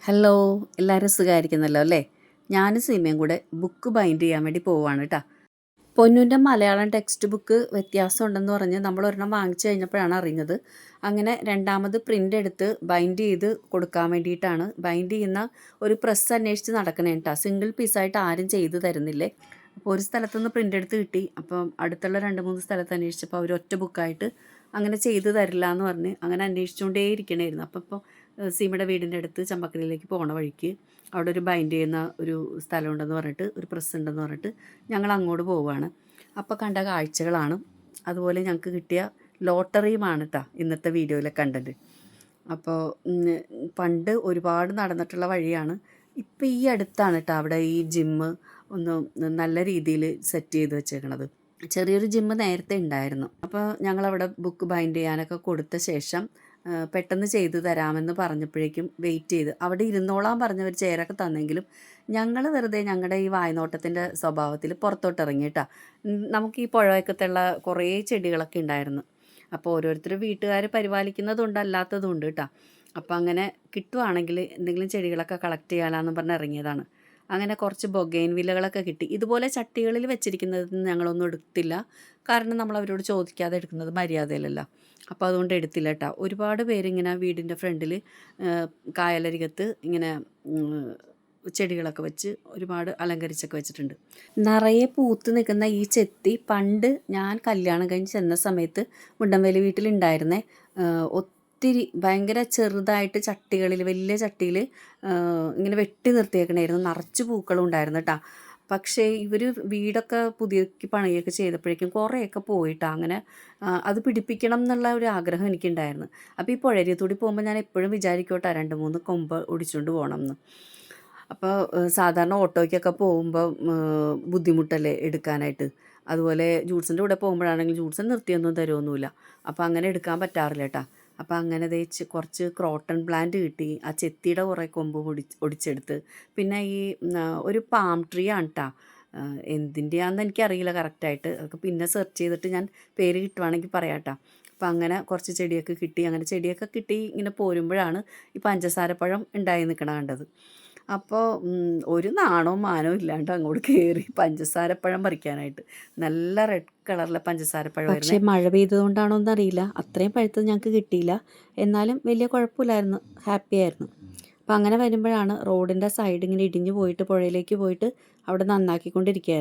Hello, എല്ലാവരും സുഖമായിരിക്കുന്നല്ലോ അല്ലേ? ഞാനും സീമയും കൂടെ ബുക്ക് ബൈൻഡ് ചെയ്യാൻ വേണ്ടി പോവുകയാണ് കേട്ടോ. പൊന്നൂൻ്റെ മലയാളം ടെക്സ്റ്റ് ബുക്ക് വ്യത്യാസം ഉണ്ടെന്ന് പറഞ്ഞ് നമ്മൾ ഒരെണ്ണം വാങ്ങിച്ചു കഴിഞ്ഞപ്പോഴാണ് അറിഞ്ഞത്. അങ്ങനെ രണ്ടാമത് പ്രിൻ്റ് എടുത്ത് ബൈൻഡ് ചെയ്ത് കൊടുക്കാൻ വേണ്ടിയിട്ടാണ്. ബൈൻഡ് ചെയ്യുന്ന ഒരു പ്രസ് അന്വേഷിച്ച് നടക്കണേ കേട്ടോ. സിംഗിൾ പീസായിട്ട് ആരും ചെയ്തു തരുന്നില്ലേ. അപ്പോൾ ഒരു സ്ഥലത്തുനിന്ന് പ്രിൻ്റ് എടുത്ത് കിട്ടി. അപ്പം അടുത്തുള്ള 2-3 സ്ഥലത്ത് അന്വേഷിച്ചപ്പോൾ അവർ ഒറ്റ ബുക്കായിട്ട് അങ്ങനെ ചെയ്തു തരില്ല എന്ന് പറഞ്ഞ് അങ്ങനെ അന്വേഷിച്ചുകൊണ്ടേ ഇരിക്കണമായിരുന്നു. അപ്പോൾ ഇപ്പോൾ സീമയുടെ വീടിൻ്റെ അടുത്ത് ചമ്പക്കരയിലേക്ക് പോണ വഴിക്ക് അവിടെ ഒരു ബൈൻഡ് ചെയ്യുന്ന ഒരു സ്ഥലമുണ്ടെന്ന് പറഞ്ഞിട്ട്, ഒരു പ്രസ് ഉണ്ടെന്ന് പറഞ്ഞിട്ട് ഞങ്ങൾ അങ്ങോട്ട് പോവുകയാണ്. അപ്പോൾ കണ്ട കാഴ്ചകളാണ്, അതുപോലെ ഞങ്ങൾക്ക് കിട്ടിയ ലോട്ടറിയുമാണ് കേട്ടോ ഇന്നത്തെ വീഡിയോയിലെ കണ്ടൻറ്റ്. അപ്പോൾ പണ്ട് ഒരുപാട് നടന്നിട്ടുള്ള വഴിയാണ്. ഇപ്പോൾ ഈ അടുത്താണ് കേട്ടോ അവിടെ ഈ ജിമ്മ് ഒന്ന് നല്ല രീതിയിൽ സെറ്റ് ചെയ്ത് വെച്ചേക്കണത്. ചെറിയൊരു ജിമ്മ് നേരത്തെ ഉണ്ടായിരുന്നു. അപ്പോൾ ഞങ്ങളവിടെ ബുക്ക് ബൈൻഡ് ചെയ്യാനൊക്കെ കൊടുത്ത ശേഷം പെട്ടെന്ന് ചെയ്തു തരാമെന്ന് പറഞ്ഞപ്പോഴേക്കും വെയിറ്റ് ചെയ്ത് അവിടെ ഇരുന്നോളാൻ പറഞ്ഞവർ ചെയറൊക്കെ തന്നെങ്കിലും ഞങ്ങൾ വെറുതെ ഞങ്ങളുടെ ഈ വായ്നോട്ടത്തിൻ്റെ സ്വഭാവത്തിൽ പുറത്തോട്ട് ഇറങ്ങിയിട്ടാ. നമുക്ക് ഈ പുഴവക്കത്തുള്ള കുറേ ചെടികളൊക്കെ ഉണ്ടായിരുന്നു. അപ്പോൾ ഓരോരുത്തർ വീട്ടുകാർ പരിപാലിക്കുന്നതുണ്ട്, അല്ലാത്തതുണ്ട് കേട്ടോ. അപ്പോൾ അങ്ങനെ കിട്ടുവാണെങ്കിൽ എന്തെങ്കിലും ചെടികളൊക്കെ കളക്ട് ചെയ്യാനാന്ന് പറഞ്ഞ് ഇറങ്ങിയതാണ്. അങ്ങനെ കുറച്ച് ബൊഗെയിൻ വില്ലകളൊക്കെ കിട്ടി. ഇതുപോലെ ചട്ടികളിൽ വെച്ചിരിക്കുന്നത് ഞങ്ങളൊന്നും എടുത്തില്ല. കാരണം നമ്മൾ അവരോട് ചോദിക്കാതെ എടുക്കുന്നത് മര്യാദയിലല്ല. അപ്പോൾ അതുകൊണ്ട് എടുത്തില്ല കേട്ടോ. ഒരുപാട് പേരിങ്ങനെ വീടിൻ്റെ ഫ്രണ്ടിൽ കായലരികത്ത് ഇങ്ങനെ ചെടികളൊക്കെ വെച്ച് ഒരുപാട് അലങ്കരിച്ചൊക്കെ വെച്ചിട്ടുണ്ട്. നിറയെ പൂത്ത് നിൽക്കുന്ന ഈ ചെത്തി പണ്ട് ഞാൻ കല്യാണം കഴിഞ്ഞ് ചെന്ന സമയത്ത് മുണ്ടംവേലി വീട്ടിലുണ്ടായിരുന്നേ. ഒത്തിരി ഭയങ്കര ചെറുതായിട്ട് ചട്ടികളിൽ, വലിയ ചട്ടിയിൽ ഇങ്ങനെ വെട്ടി നിർത്തിയേക്കണായിരുന്നു. നിറച്ച് പൂക്കളും ഉണ്ടായിരുന്നു കേട്ടോ. പക്ഷേ ഇവർ വീടൊക്കെ പുതിയക്ക് പണിയൊക്കെ ചെയ്തപ്പോഴേക്കും കുറേയൊക്കെ പോയിട്ടാണ്. അങ്ങനെ അത് പിടിപ്പിക്കണം എന്നുള്ള ഒരു ആഗ്രഹം എനിക്കുണ്ടായിരുന്നു. അപ്പോൾ ഈ പുഴയരിയത്തൂടി പോകുമ്പോൾ ഞാൻ എപ്പോഴും വിചാരിക്കോട്ടെ 2-3 കൊമ്പ് ഒടിച്ചുകൊണ്ട് പോകണം എന്ന്. അപ്പോൾ സാധാരണ ഓട്ടോയ്ക്കൊക്കെ പോകുമ്പോൾ ബുദ്ധിമുട്ടല്ലേ എടുക്കാനായിട്ട്. അതുപോലെ ജൂഡ്സിൻ്റെ കൂടെ പോകുമ്പോഴാണെങ്കിൽ ജൂഡ്സൺ നിർത്തിയൊന്നും തരുമൊന്നുമില്ല. അപ്പോൾ അങ്ങനെ എടുക്കാൻ പറ്റാറില്ല കേട്ടോ. അപ്പോൾ അങ്ങനെ കുറച്ച് ക്രോട്ടൺ പ്ലാന്റ് കിട്ടി. ആ ചെത്തിയുടെ കുറേ കൊമ്പ് ഒടിച്ചെടുത്ത്. പിന്നെ ഈ ഒരു പാം ട്രീ ആണ് കേട്ടോ. എന്തിൻ്റെയാണെന്ന് എനിക്കറിയില്ല കറക്റ്റായിട്ട്. അതൊക്കെ പിന്നെ സെർച്ച് ചെയ്തിട്ട് ഞാൻ പേര് കിട്ടുവാണെങ്കിൽ പറയാം കേട്ടോ. അപ്പോൾ അങ്ങനെ കുറച്ച് ചെടിയൊക്കെ കിട്ടി. അങ്ങനെ ചെടിയൊക്കെ കിട്ടി ഇങ്ങനെ പോരുമ്പോഴാണ് ഈ പഞ്ചസാരപ്പഴം ഉണ്ടായി നിൽക്കണ കണ്ടത്. അപ്പോൾ ഒരു നാണവും മാനവും ഇല്ലാണ്ട് അങ്ങോട്ട് കയറി പഞ്ചസാരപ്പഴം പറിക്കാനായിട്ട്. നല്ല റെഡ് കളറിലെ പഞ്ചസാരപ്പഴമായിരുന്നു. പക്ഷേ മഴ പെയ്തതുകൊണ്ടാണോ എന്നറിയില്ല, അത്രയും പഴുത്തത് ഞങ്ങൾക്ക് കിട്ടിയില്ല. എന്നാലും വലിയ കുഴപ്പമില്ലായിരുന്നു, ഹാപ്പി ആയിരുന്നു. അപ്പോൾ അങ്ങനെ വരുമ്പോഴാണ് റോഡിൻ്റെ സൈഡ് ഇങ്ങനെ ഇടിഞ്ഞു പോയിട്ട് പുഴയിലേക്ക് പോയിട്ട് അവിടെ നന്നാക്കിക്കൊണ്ടിരിക്കുകയായിരുന്നു.